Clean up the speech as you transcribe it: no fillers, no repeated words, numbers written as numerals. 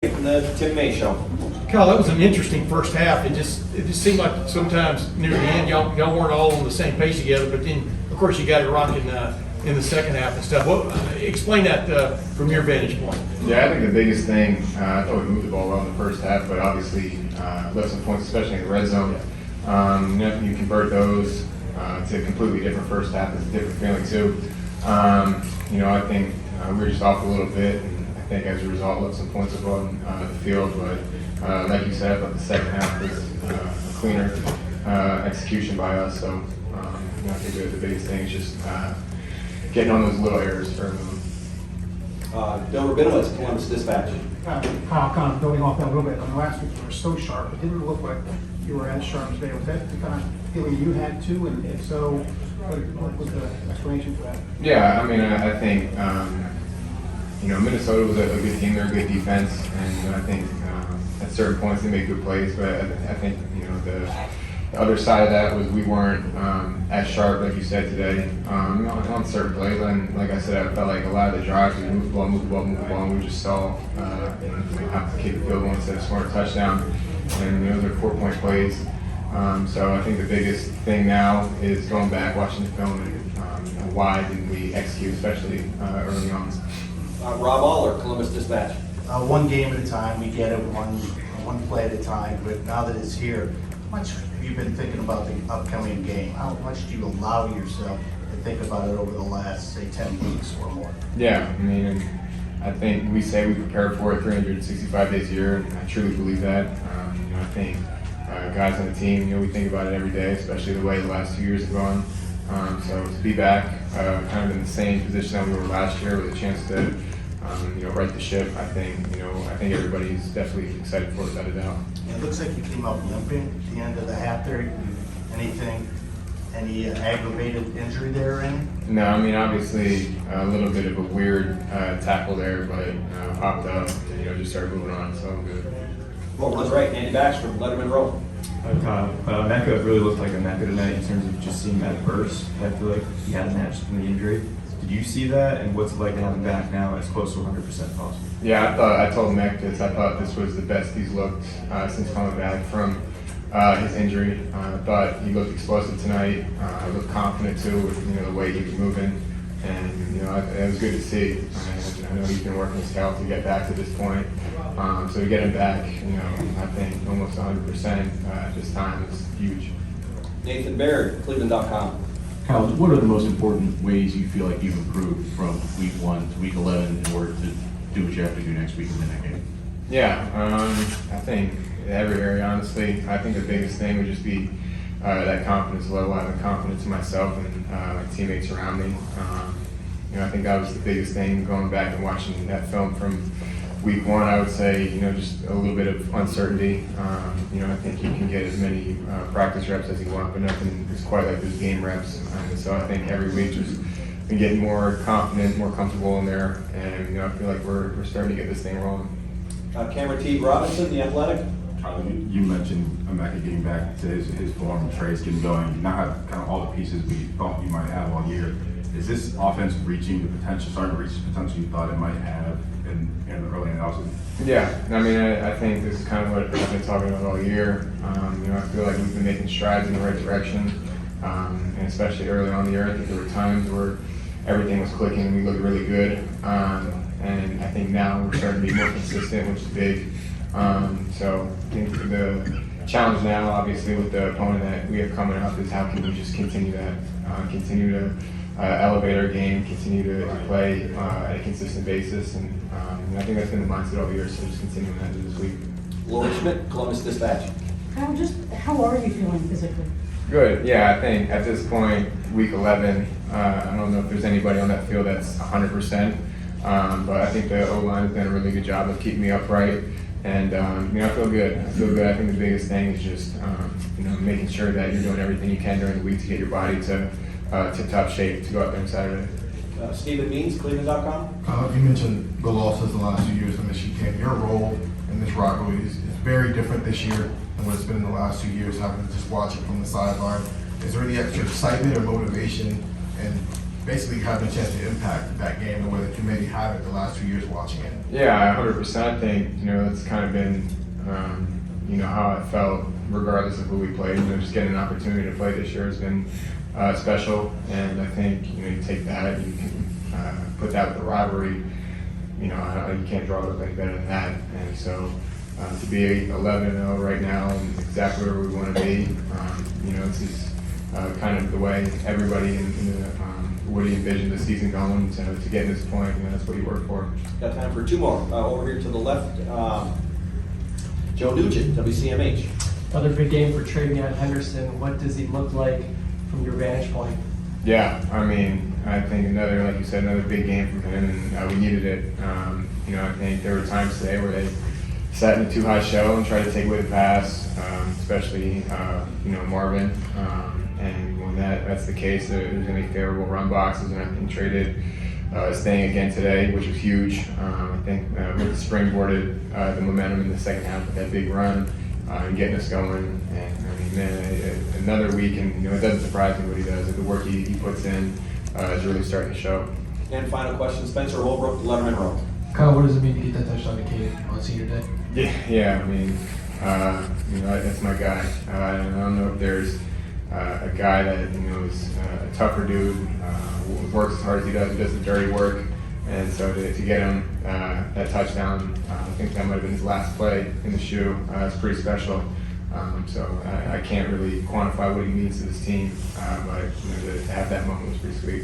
From the Tim May Show. Kyle, that was an interesting first half. It just seemed like sometimes near the end y'all weren't all on the same pace together. But then, of course, you got it rocking in the second half and stuff. Explain that from your vantage point. Yeah, I think the biggest thing, I thought we moved the ball well in the first half, but obviously left some points, especially in the red zone. You convert those to a completely different first half. It's a different feeling too. I think we were just off a little bit. I think as a result, left some points as well on the field, but like you said, I thought the second half was a cleaner execution by us. So I think the biggest thing is just getting on those little errors early on. Bill Rabinowitz, Columbus Dispatch. Kyle, kind of building off that a little bit, I mean, last week you were so sharp, it didn't look like you were as sharp today. Was that the kind of feeling you had too? And if so, what was the explanation for that? Yeah, I mean, I think Minnesota was a good team. They're a good defense, and I think at certain points they made good plays. But I think the other side of that was we weren't as sharp, like you said today, on certain plays. And like I said, I felt like a lot of the drives we moved the ball, and we just saw have to kick the field goal instead of scoring a touchdown. And those are 4-point plays. So I think the biggest thing now is going back, watching the film, and why didn't we execute, especially early on. Rob Aller, Columbus Dispatch. One game at a time, we get it one play at a time, but now that it's here, how much have you been thinking about the upcoming game? How much do you allow yourself to think about it over the last, say, 10 weeks or more? Yeah, I mean, I think we say we prepare for it 365 days a year, and I truly believe that. I think guys on the team, we think about it every day, especially the way the last 2 years have gone. So to be back kind of in the same position that we were last year with a chance to right the ship, I think everybody's definitely excited for it without a doubt. It looks like you came out limping at the end of the half there. Any aggravated injury there or anything? No, I mean, obviously a little bit of a weird tackle there, but popped up and just started moving on, so I'm good. Well, runs right, Andy Baxter, Letterman Row. Mecca really looked like a Mecca tonight in terms of just seeing that burst. I feel like he had a match from the injury. Did you see that, and what's it like to have him back now as close to 100% possible? Yeah, I told Mec this. I thought this was the best he's looked since coming back from his injury. I thought he looked explosive tonight. Looked confident too with the way he was moving, and it was good to see. I know he's been working his tail to get back to this point. So to get him back, I think almost 100% at this time is huge. Nathan Baird, Cleveland.com. Kyle, what are the most important ways you feel like you've improved from week 1 to week 11 in order to do what you have to do next week in the next game? Yeah, I think every area, honestly. I think the biggest thing would just be that confidence level, having confidence in myself and my teammates around me. I think that was the biggest thing going back and watching that film from week 1. I would say, just a little bit of uncertainty. I think you can get as many practice reps as you want, but nothing is quite like those game reps. So I think every week just been getting more confident, more comfortable in there, and I feel like we're starting to get this thing rolling. Cameron T. Robinson, The Athletic. You mentioned Mecca getting back to his form, Trace getting going. You now have kind of all the pieces we thought you might have all year. Is this offense reaching the potential, starting to reach the potential you thought it might have in the early analysis? Yeah, I mean, I think this is kind of what I've been talking about all year. I feel like we've been making strides in the right direction, and especially early on in the year, I think there were times where everything was clicking and we looked really good. And I think now we're starting to be more consistent, which is big. So I think the challenge now, obviously, with the opponent that we have coming up is how can we just continue that, continue to elevate our game, continue to play at a consistent basis. And I think that's been the mindset all year, so just continuing that this week. Lori Schmidt, Columbus Dispatch. How are you feeling physically? Good, yeah, I think at this point, week 11, I don't know if there's anybody on that field that's 100%, but I think the O-line has done a really good job of keeping me upright, and I feel good. I think the biggest thing is just making sure that you're doing everything you can during the week to get your body to top shape to go out there on Saturday. Stephen Means, Cleveland.com. You mentioned the losses the last 2 years of Michigan. Your role in this rivalry is very different this year than what it's been in the last 2 years, having to just watch it from the sideline. Is there any extra excitement or motivation in basically having a chance to impact that game the way that you maybe haven't the last 2 years watching it? Yeah, 100%. I think, that's kind of been, how I felt regardless of who we played. Just getting an opportunity to play this year has been special. And I think, you take that, you can put that with the rivalry. You can't draw it any better than that. And so to be 11-0 right now and exactly where we want to be, this is kind of the way everybody in the Woody envisioned the season going to get to this point. That's what you work for. Got time for two more. Over here to the left, Joe Nugent, WCMH. Another big game for Trayon Henderson. What does he look like from your vantage point? Yeah, I think like you said, another big game from him, and we needed it. I think there were times today where they sat in a too high shell and tried to take away the pass, especially Marvin. And when that's the case, there's going to be favorable run boxes, and I think traded staying again today, which was huge. I think really springboarded the momentum in the second half with that big run and getting us going. And another week, and it doesn't surprise me what he does. The work he puts in is really starting to show. And final question, Spencer Holbrook, Letterman Row. Kyle, what does it mean to get that touchdown to Cade on senior day? That's my guy. I don't know if there's a guy that is a tougher dude, works as hard as he does the dirty work, and so to get him that touchdown, I think that might have been his last play in the shoe. It's pretty special. So I can't really quantify what he means to this team, but to have that moment was pretty sweet.